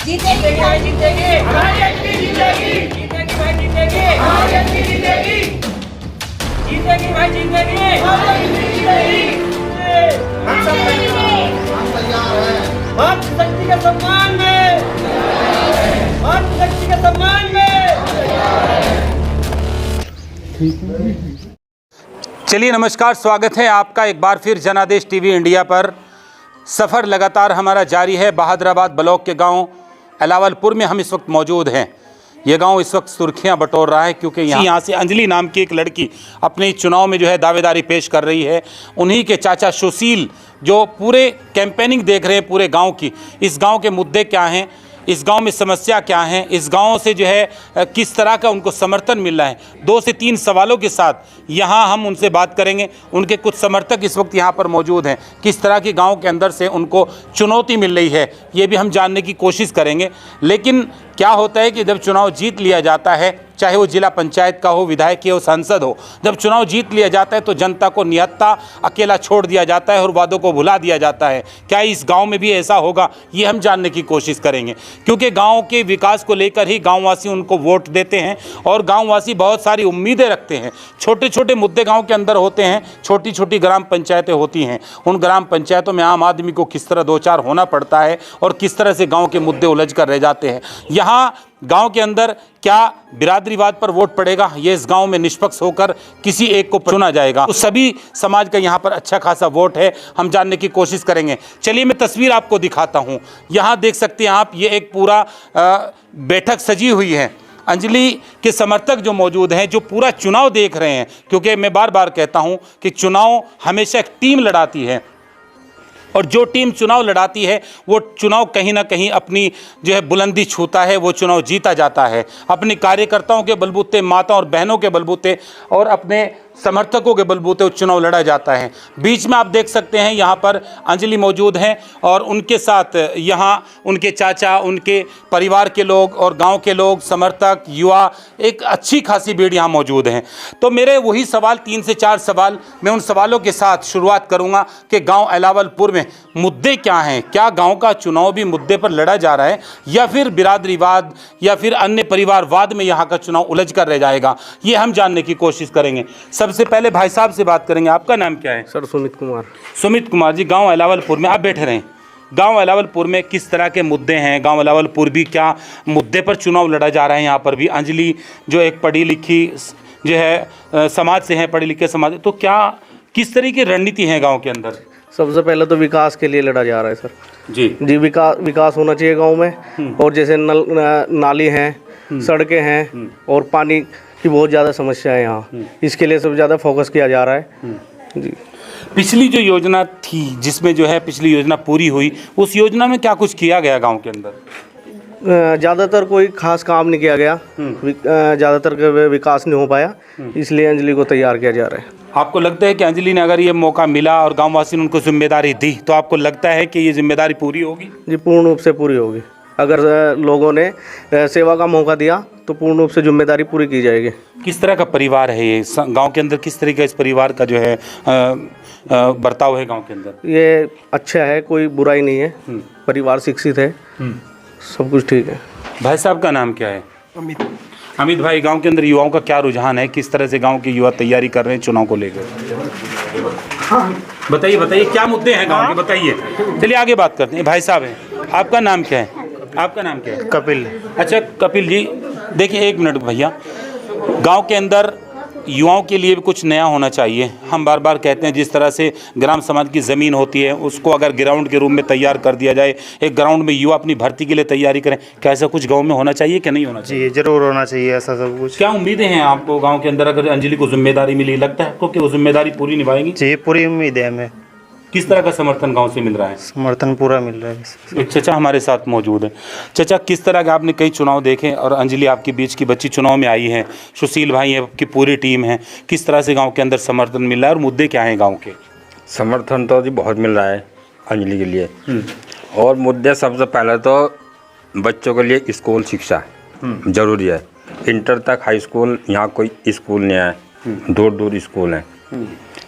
जीतेगी भाई जीतेगी, हमारी एमपी जीतेगी, जीतेगी भाई जीतेगी, हमारी एमपी जीतेगी, जीतेगी भाई जीतेगी, हमारी एमपी जीतेगी। हम सब तैयार हैं। मातृशक्ति के सम्मान में, मातृशक्ति के सम्मान में। चलिए नमस्कार, स्वागत है आपका एक बार फिर जनादेश टीवी इंडिया पर। सफ़र लगातार हमारा जारी है। बहादुराबाद ब्लॉक के गांव अलावलपुर में हम इस वक्त मौजूद हैं। ये गांव इस वक्त सुर्खियां बटोर रहा है क्योंकि यहाँ से अंजलि नाम की एक लड़की अपने चुनाव में जो है दावेदारी पेश कर रही है। उन्हीं के चाचा सुशील जो पूरे कैंपेनिंग देख रहे हैं पूरे गाँव की। इस गाँव के मुद्दे क्या हैं, इस गांव में समस्या क्या है, इस गांव से जो है किस तरह का उनको समर्थन मिल रहा है, 2 से 3 सवालों के साथ यहां हम उनसे बात करेंगे। उनके कुछ समर्थक इस वक्त यहां पर मौजूद हैं, किस तरह की गांव के अंदर से उनको चुनौती मिल रही है ये भी हम जानने की कोशिश करेंगे। लेकिन क्या होता है कि जब चुनाव जीत लिया जाता है, चाहे वो जिला पंचायत का हो, विधायक हो, सांसद हो, जब चुनाव जीत लिया जाता है तो जनता को निहत्ता अकेला छोड़ दिया जाता है और वादों को भुला दिया जाता है। क्या इस गांव में भी ऐसा होगा, ये हम जानने की कोशिश करेंगे। क्योंकि गांव के विकास को लेकर ही गांववासी उनको वोट देते हैं और गांववासी बहुत सारी उम्मीदें रखते हैं। छोटे छोटे मुद्दे गाँव के अंदर होते हैं, छोटी छोटी ग्राम पंचायतें होती हैं। उन ग्राम पंचायतों में आम आदमी को किस तरह 2-4 होना पड़ता है और किस तरह से गाँव के मुद्दे उलझ कर रह जाते हैं। यहाँ गांव के अंदर क्या बिरादरीवाद पर वोट पड़ेगा, ये इस गांव में निष्पक्ष होकर किसी एक को चुना जाएगा। तो सभी समाज का यहाँ पर अच्छा खासा वोट है, हम जानने की कोशिश करेंगे। चलिए मैं तस्वीर आपको दिखाता हूँ। यहाँ देख सकते हैं आप, ये एक पूरा बैठक सजी हुई है। अंजलि के समर्थक जो मौजूद हैं, जो पूरा चुनाव देख रहे हैं, क्योंकि मैं बार बार कहता हूँ कि चुनाव हमेशा एक टीम लड़ाती है और जो टीम चुनाव लड़ाती है वो चुनाव कहीं ना कहीं अपनी जो है बुलंदी छूता है, वो चुनाव जीता जाता है। अपने कार्यकर्ताओं के बलबूते, माताओं और बहनों के बलबूते और अपने समर्थकों के बलबूते चुनाव लड़ा जाता है। बीच में आप देख सकते हैं यहाँ पर अंजलि मौजूद हैं और उनके साथ यहाँ उनके चाचा, उनके परिवार के लोग और गांव के लोग, समर्थक, युवा, एक अच्छी खासी भीड़ यहाँ मौजूद हैं। तो मेरे वही सवाल, 3 से 4 सवाल, मैं उन सवालों के साथ शुरुआत करूँगा कि गाँव अलावलपुर में मुद्दे क्या हैं। क्या गाँव का चुनाव भी मुद्दे पर लड़ा जा रहा है या फिर बिरादरीवाद या फिर अन्य परिवारवाद में यहाँ का चुनाव उलझ कर रह जाएगा, ये हम जानने की कोशिश करेंगे। सबसे पहले भाई साहब से बात करेंगे। आपका नाम क्या है? सर सुमित कुमार। सुमित कुमार जी, गांव अलावलपुर में आप बैठे रहें। गांव अलावलपुर में किस तरह के मुद्दे हैं? गांव अलावलपुर भी क्या मुद्दे पर चुनाव लड़ा जा रहा है? यहाँ पर भी अंजलि जो एक पढ़ी लिखी जो है समाज से है, पढ़े लिखे समाज, तो क्या किस तरह की रणनीति है गाँव के अंदर? सबसे पहले तो विकास के लिए लड़ा जा रहा है सर जी। विकास होना चाहिए गांव में। और जैसे नाली हैं, सड़कें हैं और पानी की बहुत ज़्यादा समस्या है यहाँ, इसके लिए सबसे ज़्यादा फोकस किया जा रहा है जी। पिछली जो योजना थी, जिसमें जो है पिछली योजना पूरी हुई, उस योजना में क्या कुछ किया गया गांव के अंदर? ज़्यादातर कोई खास काम नहीं किया गया, ज़्यादातर विकास नहीं हो पाया, इसलिए अंजलि को तैयार किया जा रहा है। आपको लगता है कि अंजलि ने अगर ये मौका मिला और गांववासी ने उनको जिम्मेदारी दी तो आपको लगता है कि ये जिम्मेदारी पूरी होगी? जी, पूर्ण रूप से पूरी होगी। अगर लोगों ने सेवा का मौका दिया तो पूर्ण रूप से जिम्मेदारी पूरी की जाएगी। किस तरह का परिवार है ये गांव के अंदर? किस तरह का इस परिवार का जो है बर्ताव है गांव के अंदर? ये अच्छा है, कोई बुराई नहीं है, परिवार शिक्षित है, सब कुछ ठीक है। भाई साहब का नाम क्या है? अमित भाई, गांव के अंदर युवाओं का क्या रुझान है? किस तरह से गांव के युवा तैयारी कर रहे हैं चुनाव को लेकर? बताइए क्या मुद्दे हैं गांव के, बताइए। चलिए आगे बात करते हैं। भाई साहब हैं, आपका नाम क्या है? आपका नाम क्या है? कपिल। अच्छा कपिल जी, देखिए 1 मिनट भैया। गांव के अंदर युवाओं के लिए भी कुछ नया होना चाहिए। हम बार बार कहते हैं जिस तरह से ग्राम समाज की ज़मीन होती है उसको अगर ग्राउंड के रूप में तैयार कर दिया जाए, एक ग्राउंड में युवा अपनी भर्ती के लिए तैयारी करें, क्या ऐसा कुछ गांव में होना चाहिए कि नहीं होना चाहिए? जी जरूर होना चाहिए ऐसा सब कुछ। क्या उम्मीदें हैं आपको गांव के अंदर? अगर अंजलि को जिम्मेदारी मिली, लगता है आपको कि वो जिम्मेदारी पूरी निभाएंगी? जी पूरी उम्मीद है हमें। किस तरह का समर्थन गांव से मिल रहा है? समर्थन पूरा मिल रहा है। एक चचा हमारे साथ मौजूद है। चचा, किस तरह का आपने कई चुनाव देखे और अंजलि आपके बीच की बच्ची चुनाव में आई है, सुशील भाई है, आपकी पूरी टीम है, किस तरह से गांव के अंदर समर्थन मिल रहा है और मुद्दे क्या हैं गांव के? समर्थन तो जी बहुत मिल रहा है अंजलि के लिए। और मुद्दे सबसे पहले तो बच्चों के लिए स्कूल शिक्षा जरूरी है। इंटर तक हाई स्कूल, यहाँ कोई स्कूल नहीं है, दूर दूर स्कूल हैं।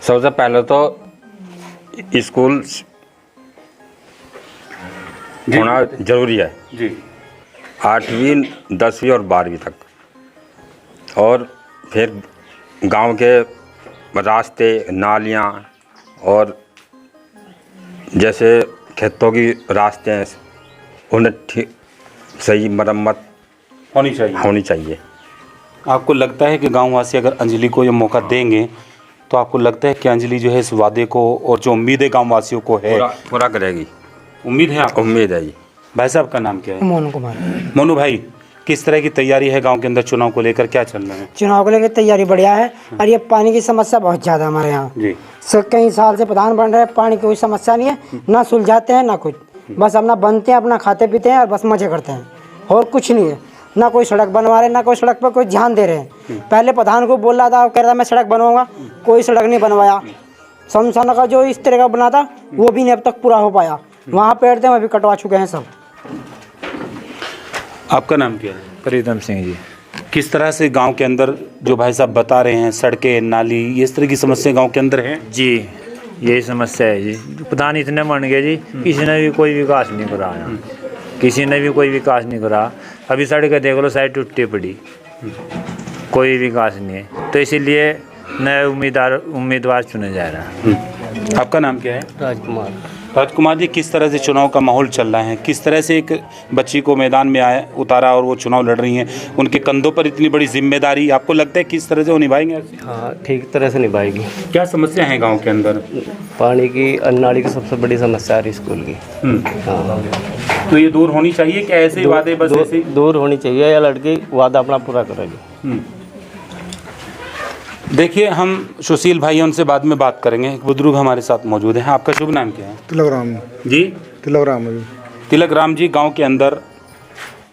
सबसे पहले तो स्कूल होना जरूरी है जी। 8वीं 10वीं और 12वीं तक। और फिर गांव के रास्ते, नालियां और जैसे खेतों की रास्ते हैं, उन्हें ठीक सही मरम्मत होनी चाहिए। आपको लगता है कि गांववासी अगर अंजलि को ये मौका देंगे तो आपको लगता है कि अंजलि जो है इस वादे को और जो उम्मीदें गांववासियों को है पूरा करेगी? उम्मीद है आपको? उम्मीद है जी। भाई साहब का नाम क्या है? मोनू कुमार। मोनू भाई, किस तरह की तैयारी है गांव के अंदर चुनाव को लेकर, क्या चल रहा है? चुनाव को लेकर तैयारी बढ़िया है और ये पानी की समस्या बहुत ज़्यादा हमारे यहाँ जी। कई साल से प्रधान बन रहे हैं, पानी की कोई समस्या नहीं है, ना सुलझाते हैं ना कुछ, बस अपना बनते हैं, अपना खाते पीते हैं और बस मजे करते हैं और कुछ नहीं है। ना कोई सड़क बनवा रहे, ना कोई सड़क पर कोई ध्यान दे रहे हैं। पहले प्रधान को बोल रहा था, कह रहा था मैं सड़क बनवाऊंगा, कोई सड़क नहीं बनवाया। शमशान का जो इस तरह का बना था वो भी नहीं अब तक पूरा हो पाया। वहाँ पेड़ थे, वह भी कटवा चुके हैं सब। आपका नाम क्या है? प्रीतम सिंह जी। किस तरह से गांव के अंदर जो भाई साहब बता रहे हैं, सड़कें, नाली, ये इस तरह की समस्या गांव के अंदर है? जी यही समस्या है जी। प्रधान इतने मान गए जी, किसी ने भी कोई विकास नहीं करा यहाँ, किसी ने भी कोई विकास नहीं करा। अभी सड़कें देख लो, साइड टूटी पड़ी, कोई विकास नहीं है। तो इसीलिए नए उम्मीदवार चुने जा रहा है। आपका नाम क्या है? राजकुमार। राजकुमार जी, किस तरह से चुनाव का माहौल चल रहा है? किस तरह से एक बच्ची को मैदान में उतारा और वो चुनाव लड़ रही हैं, उनके कंधों पर इतनी बड़ी जिम्मेदारी, आपको लगता है किस तरह से वो निभाएंगे? हाँ, ठीक तरह से निभाएगी। क्या समस्या है गांव के अंदर? पानी की, नाली की सबसे बड़ी समस्या है स्कूल की। हाँ, तो ये दूर होनी चाहिए क्या? ऐसे ही वादे बस ऐसे ही? दूर होनी चाहिए या लड़की वादा अपना पूरा करेगी। देखिए, हम सुशील भाई हैं, उनसे बाद में बात करेंगे। एक बुजुर्ग हमारे साथ मौजूद हैं। आपका शुभ नाम क्या है? तिलक राम जी। तिलक राम जी। तिलक राम जी, गांव के अंदर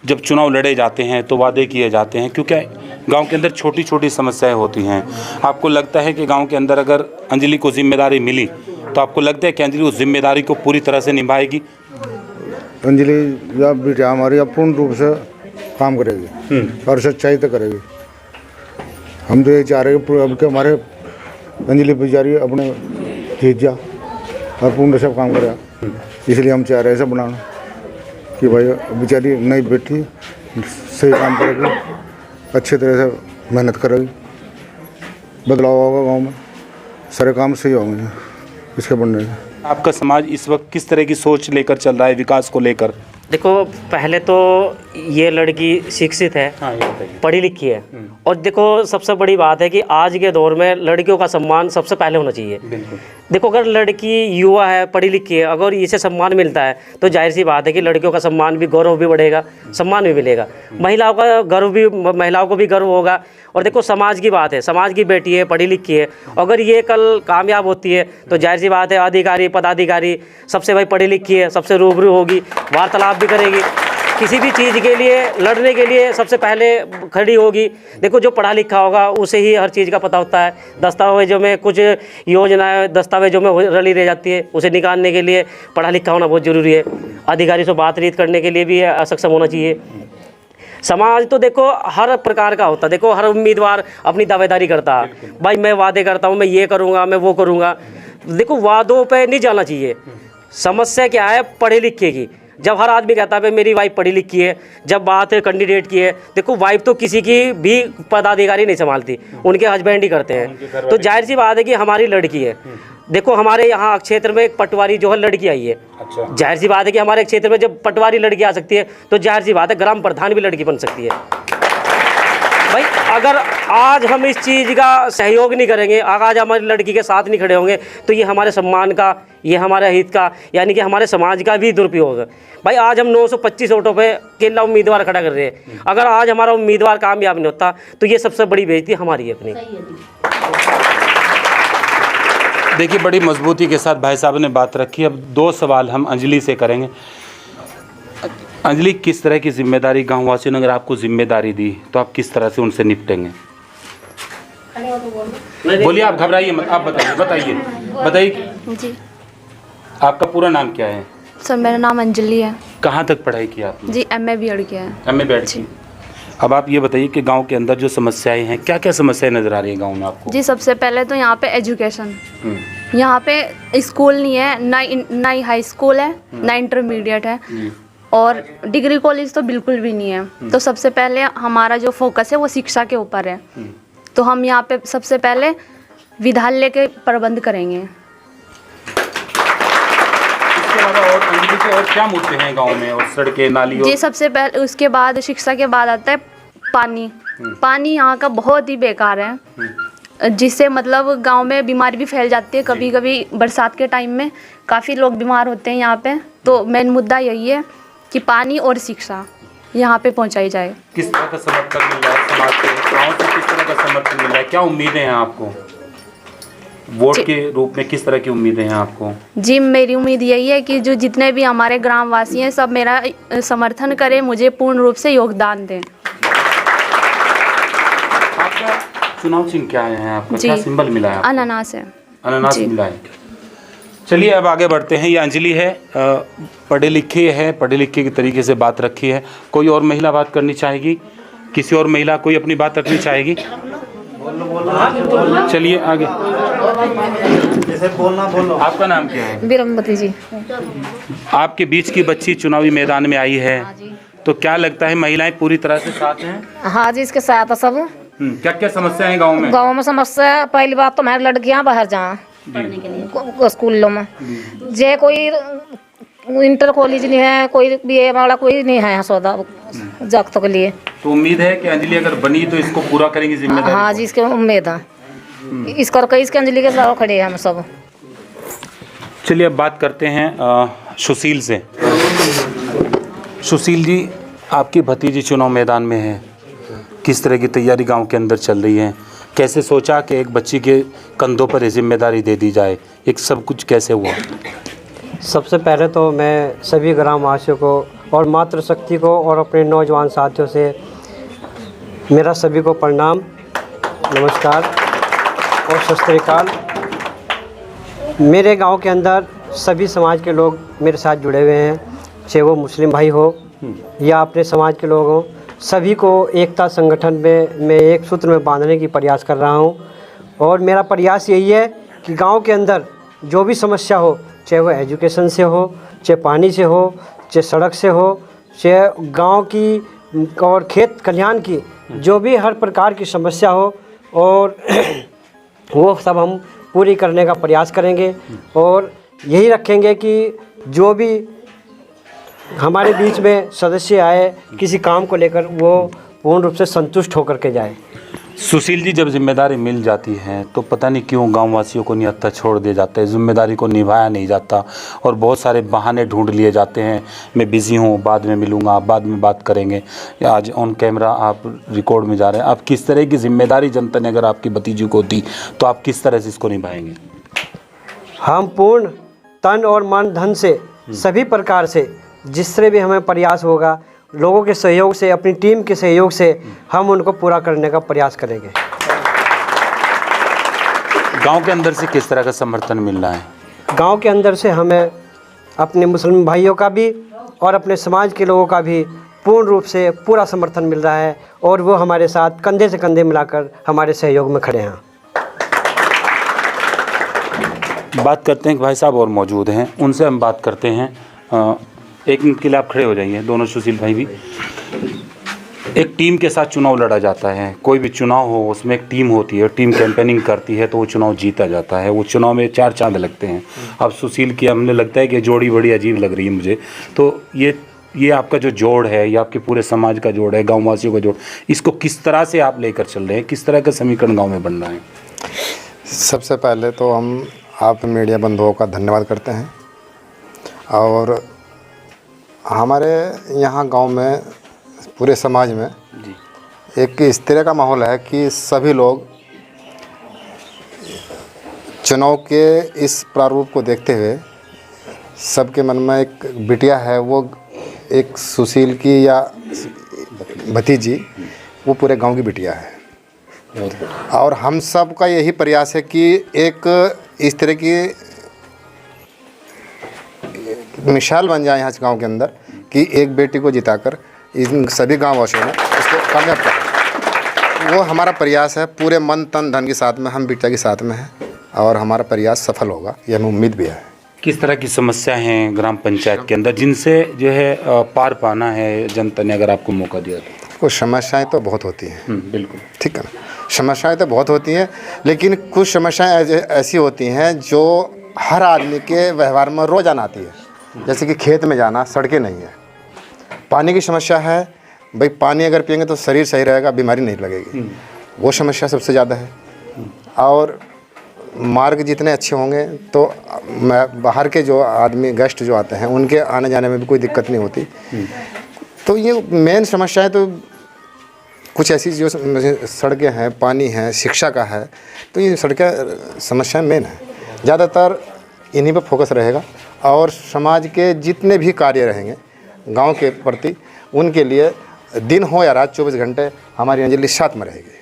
जब चुनाव लड़े जाते हैं तो वादे किए जाते हैं, क्योंकि गांव के अंदर छोटी छोटी समस्याएं होती हैं। आपको लगता है कि गांव के अंदर अगर अंजलि को जिम्मेदारी मिली तो आपको लगता है कि अंजलि उस जिम्मेदारी को पूरी तरह से निभाएगी? अंजलि या बेटा हमारी पूर्ण रूप से काम करेगी और सच्चाई तो करेगी। हम तो ये चाह रहे हैं अब के हमारे अंजलि बेचारी अपने जीत जा और पूर्ण सब काम करेगा। इसलिए हम चाह रहे हैं सब बनाना कि भाई बेचारी नई बेटी सही काम करेगी, अच्छे तरह से मेहनत करेगी, बदलाव होगा गांव में, सारे काम सही होंगे इसके बनने से। आपका समाज इस वक्त किस तरह की सोच लेकर चल रहा है विकास को लेकर? देखो, पहले तो ये लड़की शिक्षित है, हाँ, ये बताइए। पढ़ी लिखी है, और देखो सबसे बड़ी बात है कि आज के दौर में लड़कियों का सम्मान सबसे पहले होना चाहिए। बिल्कुल। देखो, अगर लड़की युवा है, पढ़ी लिखी है, अगर इसे सम्मान मिलता है तो जाहिर सी बात है कि लड़कियों का सम्मान भी, गौरव भी बढ़ेगा, सम्मान भी मिलेगा। महिलाओं का गर्व भी, महिलाओं को भी गर्व होगा। और देखो, समाज की बात है, समाज की बेटी है, पढ़ी लिखी है, अगर ये कल कामयाब होती है तो जाहिर सी बात है अधिकारी, पदाधिकारी सबसे भाई पढ़ी लिखी है, सबसे रूबरू होगी, वार्तालाप भी करेगी, किसी भी चीज़ के लिए लड़ने के लिए सबसे पहले खड़ी होगी। देखो, जो पढ़ा लिखा होगा उसे ही हर चीज़ का पता होता है। दस्तावेजों में कुछ योजनाएं दस्तावेजों में रली रह जाती है, उसे निकालने के लिए पढ़ा लिखा होना बहुत ज़रूरी है। अधिकारी से बातचीत करने के लिए भी सक्षम होना चाहिए। समाज तो देखो हर प्रकार का होता है। देखो, हर उम्मीदवार अपनी दावेदारी करता है, भाई मैं वादे करता हूँ, मैं ये करूँगा, मैं वो करूँगा। देखो, वादों पे नहीं जाना चाहिए। समस्या क्या है? पढ़े लिखे की। जब हर आदमी कहता है भाई मेरी वाइफ पढ़ी लिखी है, जब बात है कैंडिडेट की है, देखो वाइफ तो किसी की भी पदाधिकारी नहीं संभालती, उनके हस्बैंड ही करते हैं। तो जाहिर सी बात है कि हमारी लड़की है। देखो, हमारे यहाँ क्षेत्र में एक पटवारी जो है लड़की आई है। अच्छा। जाहिर सी बात है कि हमारे क्षेत्र में जब पटवारी लड़की आ सकती है तो जाहिर सी बात है ग्राम प्रधान भी लड़की बन सकती है। भाई, अगर आज हम इस चीज़ का सहयोग नहीं करेंगे, आज हमारी लड़की के साथ नहीं खड़े होंगे, तो ये हमारे सम्मान का, ये हमारे हित का, यानी कि हमारे समाज का भी दुरुपयोग है। भाई, आज हम 925 वोटों पे अकेला उम्मीदवार खड़ा कर रहे हैं। अगर आज हमारा उम्मीदवार कामयाब नहीं होता तो ये सबसे बड़ी बेइज्जती हमारी है अपनी। देखिए, बड़ी मजबूती के साथ भाई साहब ने बात रखी। अब दो सवाल हम अंजलि से करेंगे। अंजलि, किस तरह की जिम्मेदारी गाँव वासियों ने अगर आपको जिम्मेदारी दी तो आप किस तरह से उनसे निपटेंगे? बोलिए, आप घबराइए मत, आप बताइए जी। आपका पूरा नाम क्या है? सर, मेरा नाम अंजलि है। कहाँ तक पढ़ाई की आपने? जी, MA BEd किया है। MA BEd की। अब आप ये बताइए कि गांव के अंदर जो समस्याएं हैं, क्या क्या समस्याएं नज़र आ रही हैं गांव में आपको? जी, सबसे पहले तो यहाँ पे एजुकेशन, यहाँ पे स्कूल नहीं है, ना ही हाई स्कूल है, ना इंटरमीडिएट है। और डिग्री कॉलेज तो बिल्कुल भी नहीं है। तो सबसे पहले हमारा जो फोकस है वो शिक्षा के ऊपर है। तो हम यहाँ पे सबसे पहले विद्यालय के प्रबंध करेंगे। इसके अलावा और अंजलि के और क्या मुद्दे हैं गांव में, और सड़कें, नाली? ये सबसे पहले, उसके बाद शिक्षा के बाद आता है पानी। पानी यहाँ का बहुत ही बेकार है, जिससे मतलब गांव में बीमारी भी फैल जाती है। कभी कभी बरसात के टाइम में काफ़ी लोग बीमार होते हैं यहाँ पे। तो मेन मुद्दा यही है कि पानी और शिक्षा यहाँ पे पहुँचाई जाए। किस तरह का समर्थन मिल रहा है समाज से, गाँव से किस तरह का समर्थन मिल रहा है? क्या उम्मीदें हैं आपको वोट के रूप में? किस तरह की उम्मीदें हैं आपको? जी, मेरी उम्मीद यही है कि जो जितने भी हमारे ग्रामवासी हैं सब मेरा समर्थन करें, मुझे पूर्ण रूप से योगदान दें। आपका चुनाव चिन्ह क्या है? आपका क्या सिंबल मिला है? अनानास है। अनानास मिला है। चलिए अब आगे बढ़ते हैं। ये अंजलि है, पढ़े लिखे है, पढ़े लिखे के तरीके से बात रखी है। कोई और महिला बात करनी चाहेगी? किसी और महिला कोई अपनी बात रखनी चाहेगी? चलिए आगे। आपका नाम क्या है? बीरमवती जी। आपके बीच की बच्ची चुनावी मैदान में आई है, तो क्या लगता है महिलाएं पूरी तरह से साथ हैं? हाँ जी, इसके साथ है सब। क्या क्या समस्या है गांव में? गांव में समस्या, पहली बात तो हमारी लड़कियां बाहर जाएं पढ़ने के लिए स्कूलों में। जे कोई इंटर कॉलेज नहीं है, कोई बीए वाला कोई नहीं है सौदा जगतों के लिए। तो उम्मीद है कि अंजलि अगर बनी तो इसको पूरा करेंगी जिम्मेदारी? हाँ जी, इसकी उम्मीद है। इस करके इसके अंजलि के साथ खड़े हैं हम सब। चलिए अब बात करते हैं सुशील से। सुशील जी, आपकी भतीजी चुनाव मैदान में है, किस तरह की तैयारी गांव के अंदर चल रही है? कैसे सोचा कि एक बच्ची के कंधों पर ये जिम्मेदारी दे दी जाए? एक सब कुछ कैसे हुआ? सबसे पहले तो मैं सभी ग्रामवासियों को और मातृशक्ति को और अपने नौजवान साथियों से मेरा सभी को प्रणाम, नमस्कार और सत श्री अकाल। मेरे गांव के अंदर सभी समाज के लोग मेरे साथ जुड़े हुए हैं, चाहे वो मुस्लिम भाई हो या अपने समाज के लोग हों। सभी को एकता संगठन में मैं एक सूत्र में बांधने की प्रयास कर रहा हूं। और मेरा प्रयास यही है कि गांव के अंदर जो भी समस्या हो, चाहे वो एजुकेशन से हो, चाहे पानी से हो, चाहे सड़क से हो, चाहे गांव की और खेत कल्याण की, जो भी हर प्रकार की समस्या हो, और वो सब हम पूरी करने का प्रयास करेंगे। और यही रखेंगे कि जो भी हमारे बीच में सदस्य आए किसी काम को लेकर, वो पूर्ण रूप से संतुष्ट होकर के जाए। सुशील जी, जब जिम्मेदारी मिल जाती है तो पता नहीं क्यों गांव वासियों को निहत्था छोड़ दिया जाता है, जिम्मेदारी को निभाया नहीं जाता और बहुत सारे बहाने ढूंढ लिए जाते हैं। मैं बिज़ी हूँ, बाद में मिलूँगा, आप बाद में बात करेंगे, या आज ऑन कैमरा आप रिकॉर्ड में जा रहे हैं। आप किस तरह की जिम्मेदारी जनता ने अगर आपकी भतीजी को दी तो आप किस तरह से इसको निभाएंगे? हम पूर्ण तन और मन धन से सभी प्रकार से जिस तरह भी हमें प्रयास होगा, लोगों के सहयोग से, अपनी टीम के सहयोग से हम उनको पूरा करने का प्रयास करेंगे। गांव के अंदर से किस तरह का समर्थन मिल रहा है? गांव के अंदर से हमें अपने मुस्लिम भाइयों का भी और अपने समाज के लोगों का भी पूर्ण रूप से पूरा समर्थन मिल रहा है, और वो हमारे साथ कंधे से कंधे मिलाकर हमारे सहयोग में खड़े हैं। बात करते हैं कि भाई साहब और मौजूद हैं, उनसे हम बात करते हैं। एक मिनट के लिए आप खड़े हो जाइए, दोनों सुशील भाई भी। एक टीम के साथ चुनाव लड़ा जाता है, कोई भी चुनाव हो उसमें एक टीम होती है, टीम कैंपेनिंग करती है तो वो चुनाव जीता जाता है। वो चुनाव में 4 चांद लगते हैं। अब सुशील की हमने लगता है कि जोड़ी बड़ी अजीब लग रही है मुझे। तो ये आपका जो जोड़ है, ये आपके पूरे समाज का जोड़ है, गाँव वासियों का जोड़, इसको किस तरह से आप लेकर चल रहे हैं? किस तरह का समीकरण गाँव में बन रहा है? सबसे पहले तो हम आप मीडिया बंधुओं का धन्यवाद करते हैं। और हमारे यहाँ गांव में, पूरे समाज में एक इस तरह का माहौल है कि सभी लोग चुनाव के इस प्रारूप को देखते हुए सबके मन में एक बिटिया है, वो एक सुशील की या भतीजी, वो पूरे गांव की बिटिया है। और हम सब का यही प्रयास है कि एक इस तरह की मिसाल बन जाए यहाँ गांव के अंदर कि एक बेटी को जिताकर इन सभी गाँव वासियों ने इसको कामयाब करें। वो हमारा प्रयास है, पूरे मन तन धन के साथ में हम बिटिया के साथ में हैं, और हमारा प्रयास सफल होगा, ये हमें उम्मीद भी है। किस तरह की समस्या हैं ग्राम पंचायत के अंदर जिनसे जो है पार पाना है जनता ने, अगर आपको मौका दिया तो? कुछ समस्याएं तो बहुत होती हैं, बिल्कुल ठीक है ना। समस्याएं तो बहुत होती हैं, लेकिन कुछ समस्याएं ऐसी होती हैं जो हर आदमी के व्यवहार में रोज़ाना आती है। जैसे कि खेत में जाना, सड़कें नहीं है, पानी की समस्या है, भाई पानी अगर पिएंगे तो शरीर सही रहेगा, बीमारी नहीं लगेगी, वो समस्या सबसे ज़्यादा है। और मार्ग जितने अच्छे होंगे तो बाहर के जो आदमी गेस्ट जो आते हैं उनके आने जाने में भी कोई दिक्कत नहीं होती। तो ये मेन समस्याएं तो कुछ ऐसी जो सड़कें हैं, पानी है, शिक्षा का है, तो ये सड़कें समस्या मेन है। ज़्यादातर इन्हीं पर फोकस रहेगा और समाज के जितने भी कार्य रहेंगे गांव के प्रति, उनके लिए दिन हो या रात 24 घंटे हमारी अंजलि साथ में रहेगी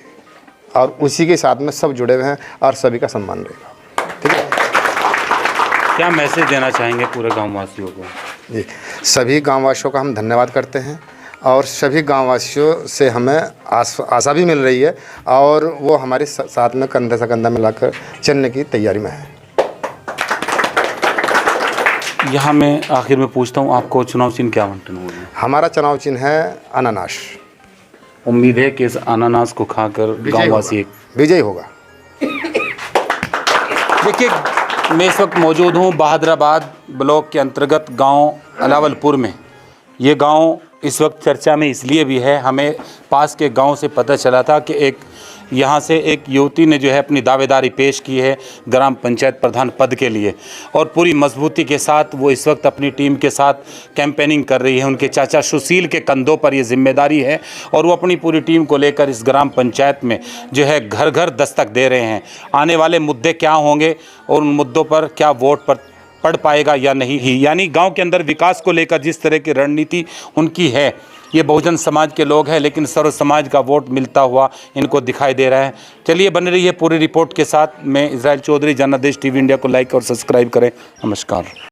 और उसी के साथ में सब जुड़े हुए हैं और सभी का सम्मान रहेगा। ठीक है। क्या मैसेज देना चाहेंगे पूरे गाँव वासियों को? जी, सभी गाँव वासियों का हम धन्यवाद करते हैं और सभी गाँव वासियों से हमें आशा भी मिल रही है और वो हमारे साथ में कंधे से कंधा मिलाकर चलने की तैयारी में है। यहाँ मैं आखिर में पूछता हूँ, आपको चुनाव चिन्ह क्या आवंटन हो गया? हमारा चुनाव चिन्ह है अनानास। उम्मीद है कि इस अनानास को खाकर गाँववासी विजयी होगा। देखिए, मैं इस वक्त मौजूद हूँ बहादुराबाद ब्लॉक के अंतर्गत गांव अलावलपुर में। ये गांव इस वक्त चर्चा में इसलिए भी है, हमें पास के गांव से पता चला था कि यहाँ से एक युवती ने जो है अपनी दावेदारी पेश की है ग्राम पंचायत प्रधान पद के लिए और पूरी मजबूती के साथ वो इस वक्त अपनी टीम के साथ कैंपेनिंग कर रही है। उनके चाचा सुशील के कंधों पर ये जिम्मेदारी है और वो अपनी पूरी टीम को लेकर इस ग्राम पंचायत में जो है घर घर दस्तक दे रहे हैं। आने वाले मुद्दे क्या होंगे और उन मुद्दों पर क्या वोट पर पड़ पाएगा या नहीं ही, यानी गांव के अंदर विकास को लेकर जिस तरह की रणनीति उनकी है, ये बहुजन समाज के लोग हैं, लेकिन सर्व समाज का वोट मिलता हुआ इनको दिखाई दे रहा है। चलिए, बने रहिए पूरी रिपोर्ट के साथ। मैं इजराइल चौधरी, जनादेश टीवी इंडिया को लाइक और सब्सक्राइब करें। नमस्कार।